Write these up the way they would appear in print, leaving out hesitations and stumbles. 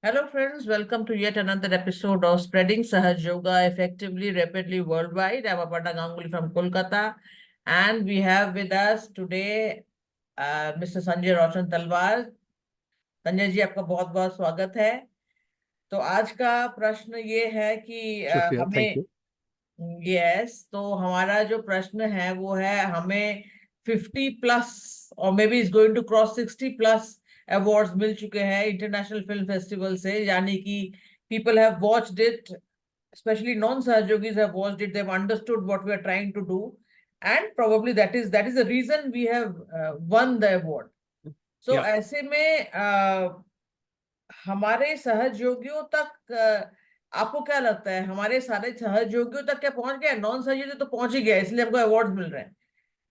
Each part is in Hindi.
Hello, friends. Welcome to yet another episode of Spreading Sahaj Yoga Effectively, Rapidly Worldwide. I'm Aparna Ganguly from Kolkata, and we have with us today Mr. Sanjay Roshan Talwar. Sanjay ji, आपका बहुत बहुत स्वागत है। तो आज का प्रश्न ये है कि शुक्रिया, थैंक हमें यू। तो हमारा जो प्रश्न है वो है, हमें 50+ और maybe is going to cross 60+ awards मिल चुके हैं इंटरनेशनल फिल्म फेस्टिवल से, यानी कि people have watched it, especially non-Sahajogis have watched it, they've understood what we are trying to do, and probably that is the reason we have won the award. So या ऐसे में हमारे सहयोगियों तक आपको क्या लगता है, हमारे सारे सहयोगियों तक क्या पहुंच गया? नॉन सहयोगी तो पहुंच ही गया, इसलिए हमको अवार्ड मिल रहे हैं।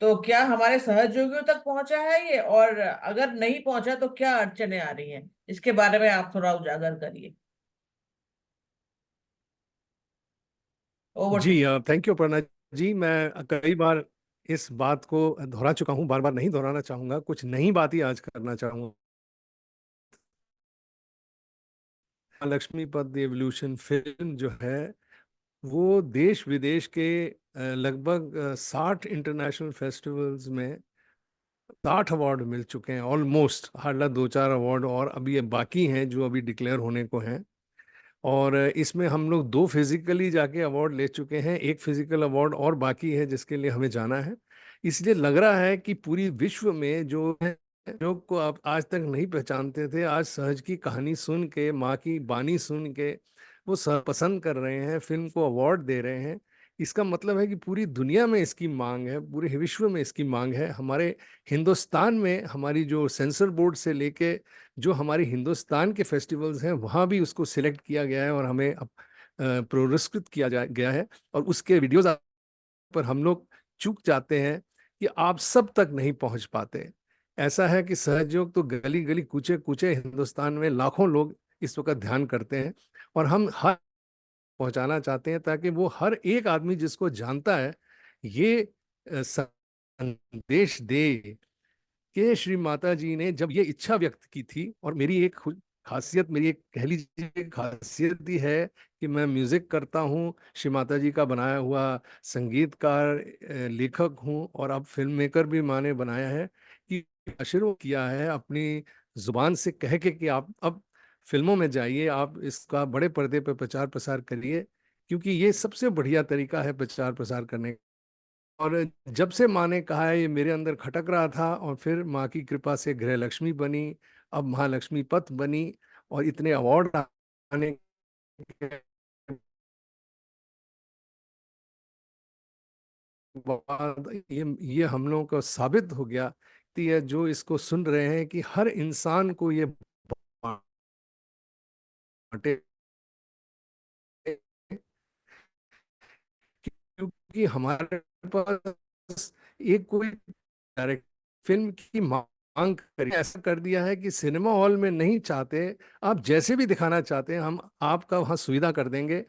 तो क्या हमारे सहयोगियों तक पहुंचा है ये? और अगर नहीं पहुंचा तो क्या अड़चने आ रही हैं, इसके बारे में आप थोड़ा उजागर करिए। ओवर जी, to. Thank you Aparna ji. मैं कई बार इस बात को दोहरा चुका हूँ, बार बार नहीं दोहराना चाहूंगा, कुछ नई बात ही आज करना चाहूंगा। लक्ष्मीपत एवोल्यूशन फिल्म जो है वो देश विदेश के लगभग 60 इंटरनेशनल फेस्टिवल्स में 60 अवार्ड मिल चुके हैं ऑलमोस्ट। हालांकि दो चार अवार्ड और अभी बाकी हैं जो अभी डिक्लेयर होने को हैं। और इसमें हम लोग 2 फिजिकली जाके अवार्ड ले चुके हैं, एक फिजिकल अवार्ड और बाकी है जिसके लिए हमें जाना है। इसलिए लग रहा है कि पूरी विश्व में जो है, जो को आप आज तक नहीं पहचानते थे, आज सहज की कहानी सुन के, माँ की बानी सुन के वो पसंद कर रहे हैं, फिल्म को अवार्ड दे रहे हैं। इसका मतलब है कि पूरी दुनिया में इसकी मांग है, पूरे विश्व में इसकी मांग है। हमारे हिंदुस्तान में हमारी जो सेंसर बोर्ड से लेके जो हमारी हिंदुस्तान के फेस्टिवल्स हैं वहाँ भी उसको सिलेक्ट किया गया है और हमें अब पुरस्कृत किया गया है। और उसके वीडियोज पर हम लोग चूक जाते हैं कि आप सब तक नहीं पहुंच पाते। ऐसा है कि सहयोग तो गली गली कूचे कूचे हिंदुस्तान में लाखों लोग इस वक्त ध्यान करते हैं, और हम हर पहुंचाना चाहते हैं ताकि वो हर एक आदमी जिसको जानता है ये संदेश दे कि श्री माता जी ने जब ये इच्छा व्यक्त की थी। और मेरी एक खासियत, मेरी एक कह लीजिए खासियत ही है कि मैं म्यूजिक करता हूँ, श्री माता जी का बनाया हुआ संगीतकार, लेखक हूँ, और अब फिल्म मेकर भी माने बनाया है कि आशीर्वाद किया है अपनी जुबान से कह के कि आप अब फिल्मों में जाइए, आप इसका बड़े पर्दे पर प्रचार प्रसार करिए, क्योंकि ये सबसे बढ़िया तरीका है प्रचार प्रसार करने का। और जब से माँ ने कहा है, ये मेरे अंदर खटक रहा था, और फिर माँ की कृपा से गृह लक्ष्मी बनी, अब महालक्ष्मी पथ बनी, और इतने अवार्ड आने के बाद ये हम लोगों को साबित हो गया कि ये जो इसको सुन रहे हैं कि हर इंसान को ये बांटे, क्योंकि हमारे पास एक कोई डायरेक्ट फिल्म की मांग करी, ऐसा कर दिया है कि सिनेमा हॉल में नहीं चाहते, आप जैसे भी दिखाना चाहते हैं हम आपका वहाँ सुविधा कर देंगे।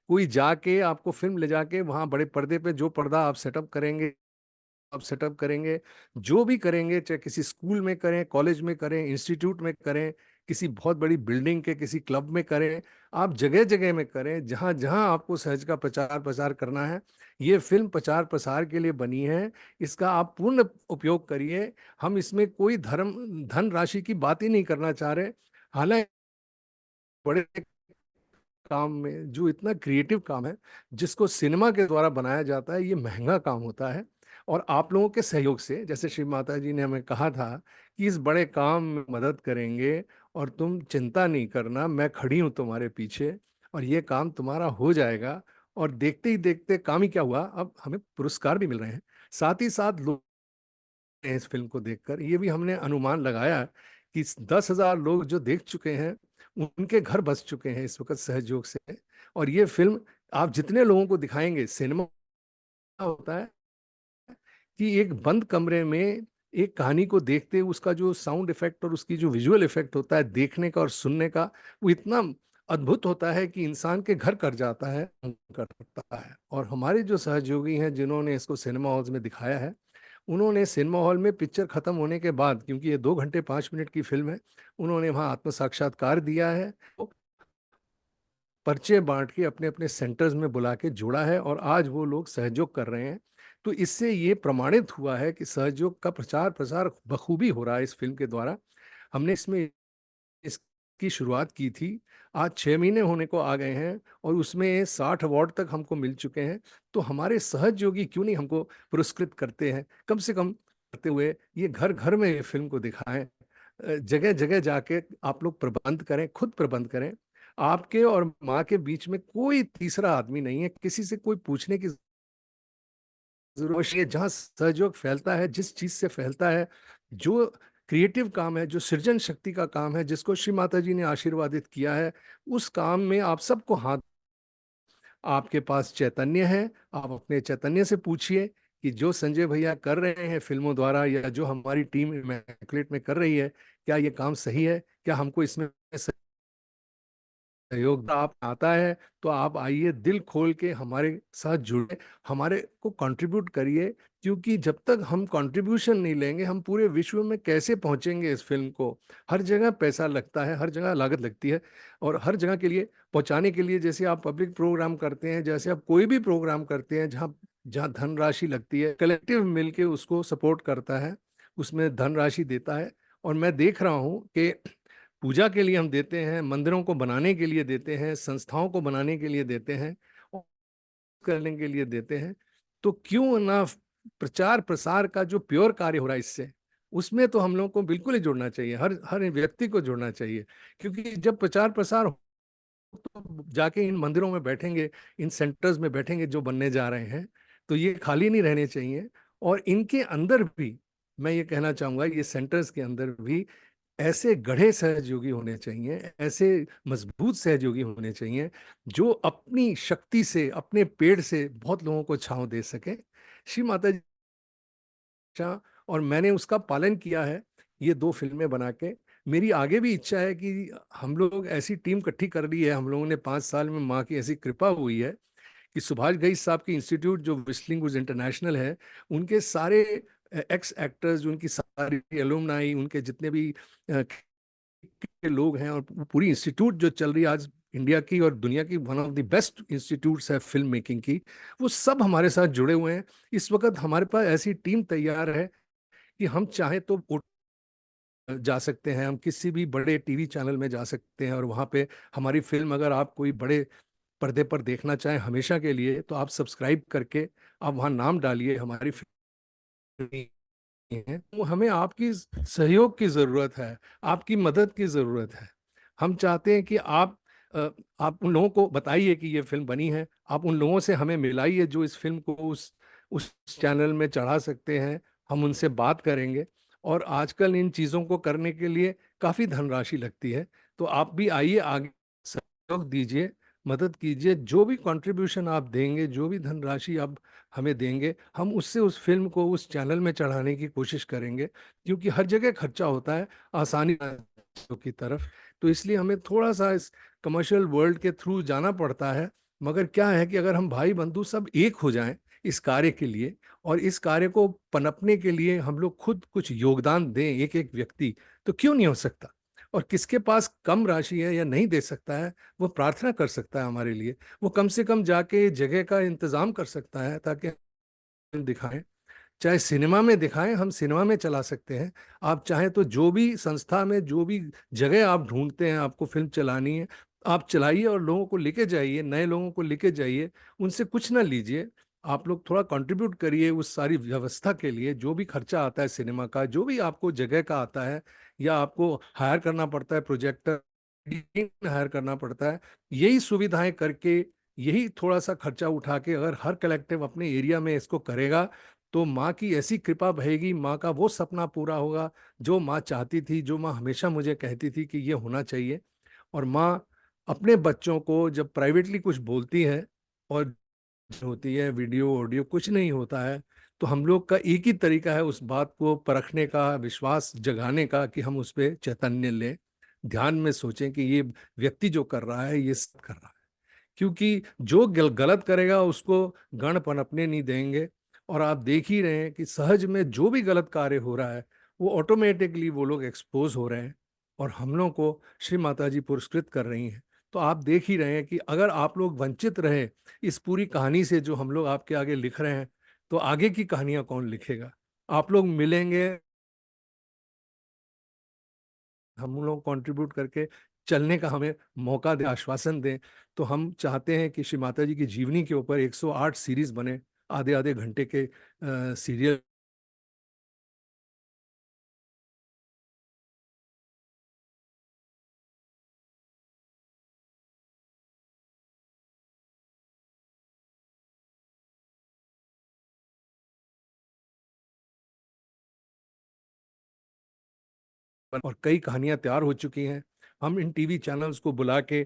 कोई जाके आपको फिल्म ले जाके वहाँ बड़े पर्दे पे जो पर्दा आप सेटअप करेंगे, आप सेटअप करेंगे, जो भी करेंगे, चाहे किसी स्कूल में करें, कॉलेज में करें, इंस्टीट्यूट में करें, किसी बहुत बड़ी बिल्डिंग के किसी क्लब में करें, आप जगह जगह में करें, जहां जहां आपको सहज का प्रचार प्रसार करना है। ये फिल्म प्रचार प्रसार के लिए बनी है, इसका आप पूर्ण उपयोग करिए। हम इसमें कोई धन राशि की बात ही नहीं करना चाह रहे। हालांकि बड़े काम में जो इतना क्रिएटिव काम है जिसको सिनेमा के द्वारा बनाया जाता है, ये महंगा काम होता है। और आप लोगों के सहयोग से, जैसे श्री माता जी ने हमें कहा था कि इस बड़े काम में मदद करेंगे, और तुम चिंता नहीं करना, मैं खड़ी हूँ तुम्हारे पीछे, और ये काम तुम्हारा हो जाएगा। और देखते ही देखते काम ही क्या हुआ, अब हमें पुरस्कार भी मिल रहे हैं। साथ ही साथ लोग इस फिल्म को देखकर ये भी हमने अनुमान लगाया कि 10,000 लोग जो देख चुके हैं उनके घर बस चुके हैं इस वक्त सहयोग से। और ये फिल्म आप जितने लोगों को दिखाएंगे, सिनेमा होता है कि एक बंद कमरे में एक कहानी को देखते उसका जो साउंड इफेक्ट और उसकी जो विजुअल इफेक्ट होता है देखने का और सुनने का, वो इतना अद्भुत होता है कि इंसान के घर कर जाता है, करता है। और हमारे जो सहयोगी हैं जिन्होंने इसको सिनेमा हॉल में दिखाया है, उन्होंने सिनेमा हॉल में पिक्चर खत्म होने के बाद, क्योंकि ये 2 घंटे 5 मिनट की फिल्म है, उन्होंने वहाँ आत्म साक्षात्कार दिया है। पर्चे बांट के अपने अपने सेंटर्स में बुला के जोड़ा है और आज वो लोग सहयोग कर रहे हैं। तो इससे ये प्रमाणित हुआ है कि सहयोग का प्रचार प्रसार बखूबी हो रहा है इस फिल्म के द्वारा। हमने इसमें इसकी शुरुआत की थी, आज 6 महीने होने को आ गए हैं और उसमें 60 अवार्ड तक हमको मिल चुके हैं। तो हमारे सहयोगी क्यों नहीं हमको पुरस्कृत करते हैं? कम से कम करते हुए ये घर-घर में ये फ़िल्म को दिखाएँ। जगह-जगह जाके आप लोग प्रबंध करें, खुद प्रबंध करें। आपके और माँ के बीच में कोई तीसरा आदमी नहीं है, किसी से कोई पूछने की ज़रूरत नहीं है। जहाँ सहयोग फैलता है, जिस चीज़ से फैलता है, जो क्रिएटिव काम है, जो सृजन शक्ति का काम है, जिसको श्री माताजी ने आशीर्वादित किया है, उस काम में आप सबको हाथ। आपके पास चैतन्य है, आप अपने चैतन्य से पूछिए कि जो संजय भैया कर रहे हैं फ़िल्मों द्वारा या जो हमारी टीम इमैक्युलेट में कर रही है, क्या ये काम सही है? क्या हमको इसमें सहयोग आप आता है तो आप आइए दिल खोल के हमारे साथ जुड़े, हमारे को कंट्रीब्यूट करिए, क्योंकि जब तक हम कंट्रीब्यूशन नहीं लेंगे हम पूरे विश्व में कैसे पहुंचेंगे इस फिल्म को। हर जगह पैसा लगता है, हर जगह लागत लगती है और हर जगह के लिए पहुंचाने के लिए, जैसे आप पब्लिक प्रोग्राम करते हैं, जैसे आप कोई भी प्रोग्राम करते हैं जहाँ जहाँ धनराशि लगती है, कलेक्टिव मिलके उसको सपोर्ट करता है, उसमें धनराशि देता है। और मैं देख रहा हूँ कि पूजा के लिए हम देते हैं, मंदिरों को बनाने के लिए देते हैं, संस्थाओं को बनाने के लिए देते हैं और करने के लिए देते हैं। तो क्यों ना प्रचार प्रसार का जो प्योर कार्य हो रहा है इससे, उसमें तो हम लोगों को बिल्कुल ही जुड़ना चाहिए, हर हर व्यक्ति को जुड़ना चाहिए। क्योंकि जब प्रचार प्रसार हो तो जाके इन मंदिरों में बैठेंगे, इन सेंटर्स में बैठेंगे जो बनने जा रहे हैं, तो ये खाली नहीं रहने चाहिए। और इनके अंदर भी मैं ये कहना चाहूंगा, ये सेंटर्स के अंदर भी ऐसे गढ़े सहयोगी होने चाहिए, ऐसे मजबूत सहयोगी होने चाहिए जो अपनी शक्ति से, अपने पेड़ से बहुत लोगों को छांव दे सके। श्री माता जी का, और मैंने उसका पालन किया है ये 2 फिल्में बना के। मेरी आगे भी इच्छा है कि हम लोग ऐसी टीम इकट्ठी कर ली है, हम लोगों ने 5 साल में माँ की ऐसी कृपा हुई है कि सुभाष घई साहब की इंस्टीट्यूट जो व्हिस्टलिंग वुड्स इंटरनेशनल है, उनके सारे एक्स एक्टर्स, उनकी सारी एलुमनाई, उनके जितने भी के लोग हैं, और पूरी इंस्टीट्यूट जो चल रही है आज इंडिया की और दुनिया की one of the best institutes है फिल्म मेकिंग की, वो सब हमारे साथ जुड़े हुए हैं। इस वक्त हमारे पास ऐसी टीम तैयार है कि हम चाहे तो जा सकते हैं, हम किसी भी बड़े टीवी चैनल में जा सकते हैं और वहाँ पे हमारी फिल्म, अगर आप कोई बड़े पर्दे पर देखना चाहें हमेशा के लिए, तो आप सब्सक्राइब करके आप वहाँ नाम डालिए, हमारी फिल्म है। तो हमें आपकी सहयोग की जरूरत है, आपकी मदद की जरूरत है। हम चाहते हैं कि अ, आप उन लोगों को बताइए कि ये फिल्म बनी है, आप उन लोगों से हमें मिलाइए जो इस फिल्म को उस चैनल में चढ़ा सकते हैं, हम उनसे बात करेंगे। और आजकल इन चीज़ों को करने के लिए काफ़ी धनराशि लगती है, तो आप भी आइए, आगे सहयोग दीजिए, मदद कीजिए। जो भी कंट्रीब्यूशन आप देंगे, जो भी धनराशि आप हमें देंगे, हम उससे उस फिल्म को उस चैनल में चढ़ाने की कोशिश करेंगे, क्योंकि हर जगह खर्चा होता है आसानी की तरफ। तो इसलिए हमें थोड़ा सा इस कमर्शियल वर्ल्ड के थ्रू जाना पड़ता है। मगर क्या है कि अगर हम भाई बंधु सब एक हो जाएं इस कार्य के लिए, और इस कार्य को पनपने के लिए हम लोग खुद कुछ योगदान दें, एक एक व्यक्ति, तो क्यों नहीं हो सकता। और किसके पास कम राशि है या नहीं दे सकता है, वो प्रार्थना कर सकता है हमारे लिए, वो कम से कम जाके जगह का इंतजाम कर सकता है ताकि हम दिखाएं। चाहे सिनेमा में दिखाएं, हम सिनेमा में चला सकते हैं। आप चाहें तो जो भी संस्था में, जो भी जगह आप ढूंढते हैं आपको फिल्म चलानी है, आप चलाइए और लोगों को लेके जाइए, नए लोगों को लेके जाइए, उनसे कुछ ना लीजिए। आप लोग थोड़ा कंट्रीब्यूट करिए उस सारी व्यवस्था के लिए, जो भी खर्चा आता है सिनेमा का, जो भी आपको जगह का आता है, या आपको हायर करना पड़ता है प्रोजेक्टर, हायर करना पड़ता है, यही सुविधाएं करके, यही थोड़ा सा खर्चा उठा के अगर हर कलेक्टिव अपने एरिया में इसको करेगा, तो माँ की ऐसी कृपा बहेगी, माँ का वो सपना पूरा होगा जो माँ चाहती थी, जो माँ हमेशा मुझे कहती थी कि ये होना चाहिए। और माँ अपने बच्चों को जब प्राइवेटली कुछ बोलती है और होती है, वीडियो ऑडियो कुछ नहीं होता है, तो हम लोग का एक ही तरीका है उस बात को परखने का, विश्वास जगाने का, कि हम उस पर चैतन्य लें, ध्यान में सोचें कि ये व्यक्ति जो कर रहा है ये सब कर रहा है। क्योंकि जो गलत करेगा उसको गण पनपने नहीं देंगे। और आप देख ही रहे हैं कि सहज में जो भी गलत कार्य हो रहा है, वो ऑटोमेटिकली वो लोग एक्सपोज हो रहे हैं और हम लोग को श्री माता जी पुरस्कृत कर रही हैं। तो आप देख ही रहे हैं कि अगर आप लोग वंचित रहे इस पूरी कहानी से जो हम लोग आपके आगे लिख रहे हैं, तो आगे की कहानियां कौन लिखेगा? आप लोग मिलेंगे, हम लोग कंट्रीब्यूट करके चलने का हमें मौका दे, आश्वासन दें। तो हम चाहते हैं कि श्री माता जी की जीवनी के ऊपर 108 सीरीज बने, आधे आधे घंटे के सीरियल। और कई कहानियां तैयार हो चुकी हैं। हम इन टीवी चैनल्स को बुला के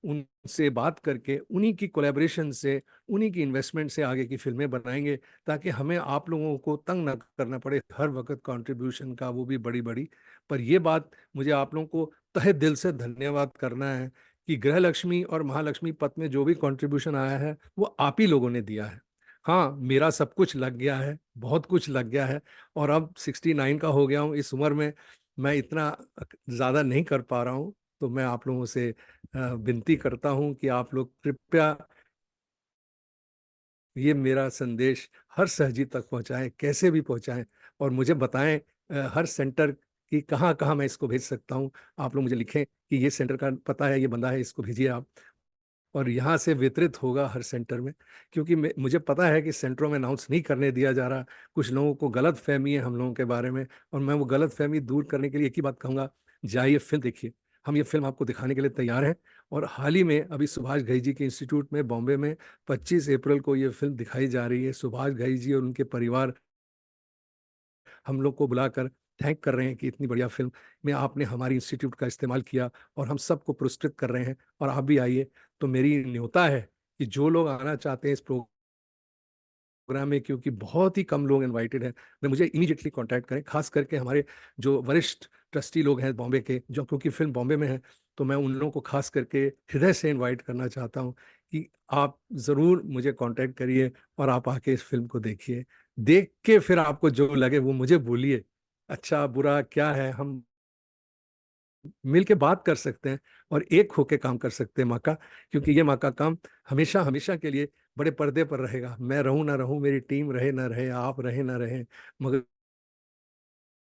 उनसे बात करके उन्हीं की कोलैबोरेशन से, उन्हीं की इन्वेस्टमेंट से आगे की फिल्में बनाएंगे, ताकि हमें आप लोगों को तंग ना करना पड़े हर वक्त कंट्रीब्यूशन का, वो भी बड़ी बड़ी। पर ये बात मुझे आप लोगों को तहे दिल से धन्यवाद करना है कि गृह लक्ष्मी और महालक्ष्मी पथ में जो भी कंट्रीब्यूशन आया है वो आप ही लोगों ने दिया है। हाँ, मेरा सब कुछ लग गया है, बहुत कुछ लग गया है, और अब 69 का हो गया हूँ। इस उम्र में मैं इतना ज़्यादा नहीं कर पा रहा हूँ। तो मैं आप लोगों से विनती करता हूँ कि आप लोग कृपया ये मेरा संदेश हर सहजी तक पहुँचाएं, कैसे भी पहुँचाएं, और मुझे बताएं हर सेंटर की कहाँ कहाँ मैं इसको भेज सकता हूँ। आप लोग मुझे लिखें कि ये सेंटर का पता है, ये बंदा है, इसको भेजिए आप, और यहाँ से वितरित होगा हर सेंटर में। क्योंकि मुझे पता है कि सेंटरों में अनाउंस नहीं करने दिया जा रहा। कुछ लोगों को गलत फहमी है हम लोगों के बारे में, और मैं वो गलत फहमी दूर करने के लिए एक ही बात कहूँगा, जाइए फिल्म देखिए। हम ये फिल्म आपको दिखाने के लिए तैयार हैं। और हाल ही में अभी सुभाष घई जी के इंस्टीट्यूट में बॉम्बे में 25 अप्रैल को ये फिल्म दिखाई जा रही है। सुभाष घई जी और उनके परिवार हम लोग को बुलाकर थैंक कर रहे हैं कि इतनी बढ़िया फिल्म में आपने हमारी इंस्टीट्यूट का इस्तेमाल किया, और हम सबको पुरस्कृत कर रहे हैं, और आप भी आइए। तो मेरी न्योता है कि जो लोग आना चाहते हैं इस प्रोग्राम में, क्योंकि बहुत ही कम लोग इनवाइटेड हैं, मैं मुझे इमीडिएटली कांटेक्ट करें। खास करके हमारे जो वरिष्ठ ट्रस्टी लोग हैं बॉम्बे के, जो क्योंकि फिल्म बॉम्बे में है, तो मैं उन लोगों को खास करके हृदय से इनवाइट करना चाहता हूं कि आप ज़रूर मुझे कांटेक्ट करिए और आप आके इस फिल्म को देखिए। देख के फिर आपको जो लगे वो मुझे बोलिए, अच्छा बुरा क्या है, हम मिल के बात कर सकते हैं और एक होके काम कर सकते हैं माँ का। क्योंकि ये माँ का काम हमेशा हमेशा के लिए बड़े पर्दे पर रहेगा। मैं रहूं ना रहूं, मेरी टीम रहे ना रहे, आप रहे ना रहे, मगर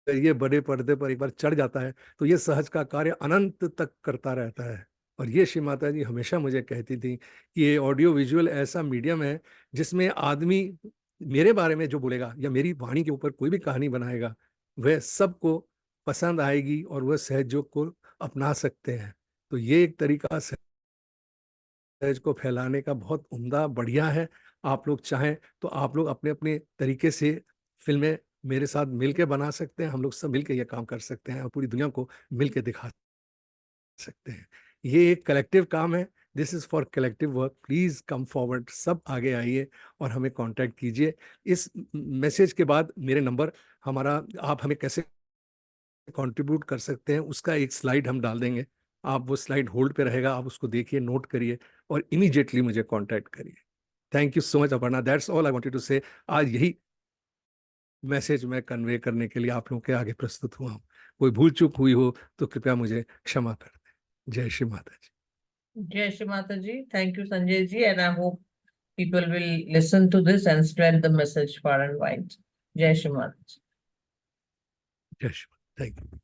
ये बड़े पर्दे पर एक बार चढ़ जाता है तो ये सहज का कार्य अनंत तक करता रहता है। और ये श्री माता जी हमेशा मुझे कहती थी कि ये ऑडियो विजुअल ऐसा मीडियम है जिसमें आदमी मेरे बारे में जो बोलेगा या मेरी वाणी के ऊपर कोई भी कहानी बनाएगा, वह सबको पसंद आएगी और वह सहयोग को अपना सकते हैं। तो ये एक तरीका सहज को फैलाने का बहुत उम्दा बढ़िया है। आप लोग चाहें तो आप लोग अपने अपने तरीके से फिल्में मेरे साथ मिलके बना सकते हैं। हम लोग सब मिलके ये काम कर सकते हैं और पूरी दुनिया को मिलके दिखा सकते हैं। ये एक कलेक्टिव काम है। This is for collective work. Please come forward, सब आगे आइए और हमें कांटेक्ट कीजिए। इस मैसेज के बाद मेरे नंबर, हमारा, आप हमें कैसे कंट्रीब्यूट कर सकते हैं उसका एक स्लाइड हम डाल देंगे। आप वो स्लाइड होल्ड पे रहेगा, आप उसको देखिए, नोट करिए और इमीडिएटली मुझे कांटेक्ट करिए। Thank you so much Aparna, that's all I wanted to say. आज यही मैसेज मैं कन्वे करने के लिए आप लोगों के आगे प्रस्तुत हुआ हूँ। कोई भूल चूक हुई हो तो कृपया मुझे क्षमा कर दें। जय श्री माता जी। Jai Shri Mataji. Thank you, Sanjay ji, and I hope people will listen to this and spread the message far and wide. Jai Shri Mataji. जय श्री माता, थैंक यू।